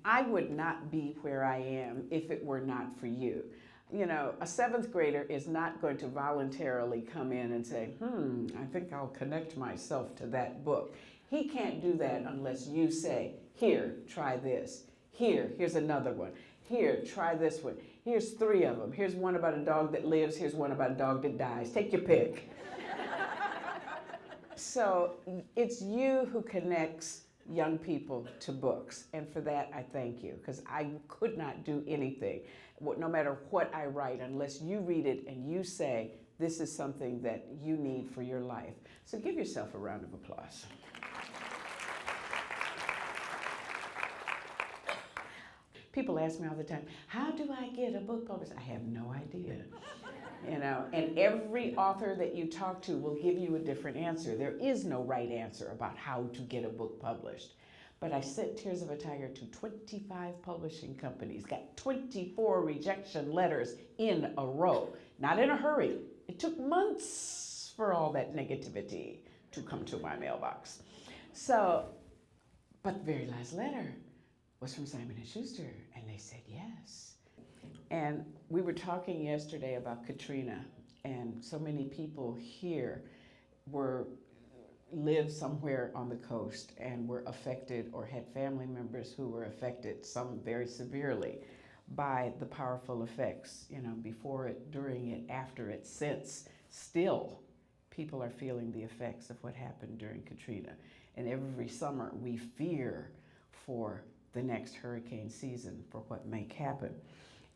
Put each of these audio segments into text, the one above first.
I would not be where I am if it were not for you. You know, a seventh grader is not going to voluntarily come in and say, I think I'll connect myself to that book. He can't do that unless you say, here, try this. Here's another one. Here, try this one. Here's 3 of them. Here's one about a dog that lives. Here's one about a dog that dies. Take your pick. So it's you who connects young people to books. And for that, I thank you, because I could not do anything, no matter what I write, unless you read it and you say, this is something that you need for your life. So give yourself a round of applause. People ask me all the time, how do I get a book published? I have no idea. You know, and every author that you talk to will give you a different answer. There is no right answer about how to get a book published. But I sent Tears of a Tiger to 25 publishing companies, got 24 rejection letters in a row, not in a hurry. It took months for all that negativity to come to my mailbox. So, but the very last letter was from Simon & Schuster, and they said yes. And we were talking yesterday about Katrina, and so many people here live somewhere on the coast and were affected or had family members who were affected, some very severely, by the powerful effects, you know, before it, during it, after it, since. Still, people are feeling the effects of what happened during Katrina. And every summer we fear for the next hurricane season, for what may happen.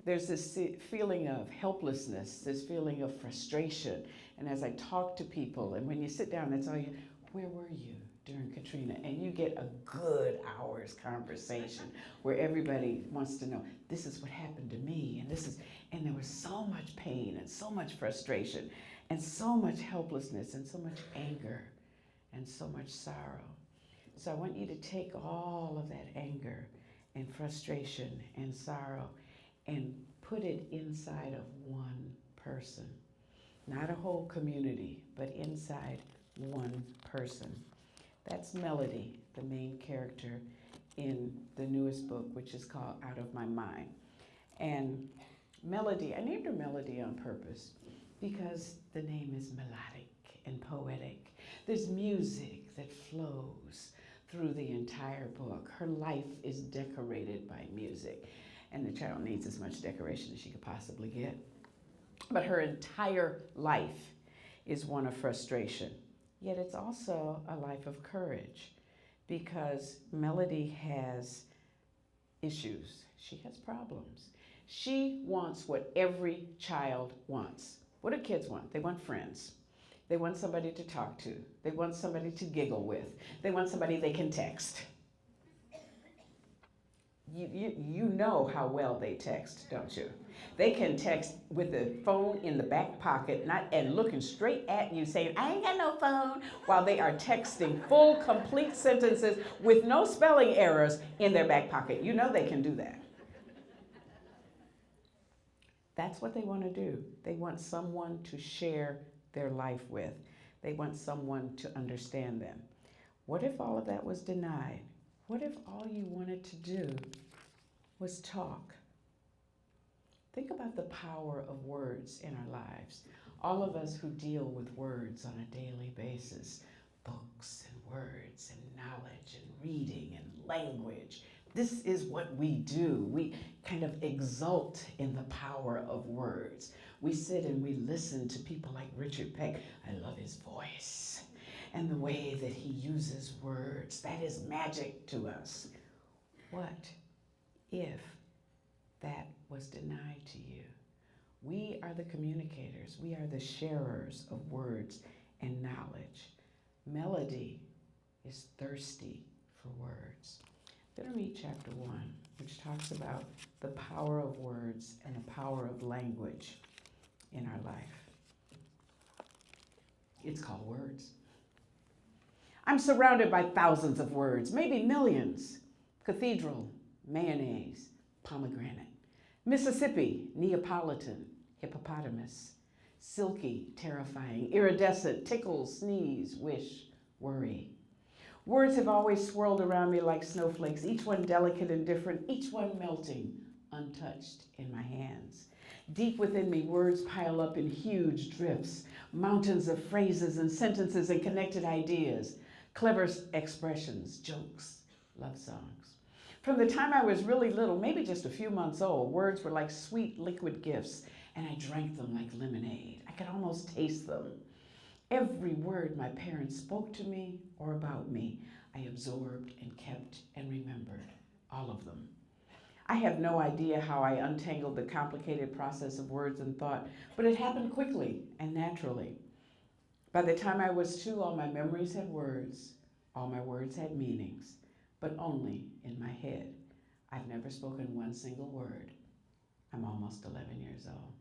There's this feeling of helplessness, this feeling of frustration. And as I talk to people, and when you sit down, that's all you, where were you during Katrina? And you get a good hour's conversation where everybody wants to know, this is what happened to me, and there was so much pain and so much frustration and so much helplessness and so much anger and so much sorrow. So I want you to take all of that anger and frustration and sorrow and put it inside of one person. Not a whole community, but inside one person. That's Melody, the main character in the newest book, which is called Out of My Mind. And Melody, I named her Melody on purpose because the name is melodic and poetic. There's music that flows through the entire book. Her life is decorated by music. And the child needs as much decoration as she could possibly get. But her entire life is one of frustration. Yet it's also a life of courage, because Melody has issues. She has problems. She wants what every child wants. What do kids want? They want friends. They want somebody to talk to. They want somebody to giggle with. They want somebody they can text. You know how well they text, don't you? They can text with the phone in the back pocket, and looking straight at you saying, I ain't got no phone, while they are texting full, complete sentences with no spelling errors in their back pocket. You know they can do that. That's what they want to do. They want someone to share their life with. They want someone to understand them. What if all of that was denied? What if all you wanted to do was talk? Think about the power of words in our lives. All of us who deal with words on a daily basis, books and words and knowledge and reading and language, this is what we do. We kind of exult in the power of words. We sit and we listen to people like Richard Peck. I love his voice and the way that he uses words. That is magic to us. What if that was denied to you? We are the communicators. We are the sharers of words and knowledge. Melody is thirsty for words. I'm going to read chapter 1, which talks about the power of words and the power of language in our life. It's called Words. I'm surrounded by thousands of words, maybe millions. Cathedral, mayonnaise, pomegranate. Mississippi, Neapolitan, hippopotamus. Silky, terrifying, iridescent, tickle, sneeze, wish, worry. Words have always swirled around me like snowflakes, each one delicate and different, each one melting, untouched in my hands. Deep within me, words pile up in huge drifts, mountains of phrases and sentences and connected ideas, clever expressions, jokes, love songs. From the time I was really little, maybe just a few months old, words were like sweet liquid gifts, and I drank them like lemonade. I could almost taste them. Every word my parents spoke to me or about me, I absorbed and kept and remembered, all of them. I have no idea how I untangled the complicated process of words and thought, but it happened quickly and naturally. By the time I was 2, all my memories had words, all my words had meanings, but only in my head. I've never spoken one single word. I'm almost 11 years old.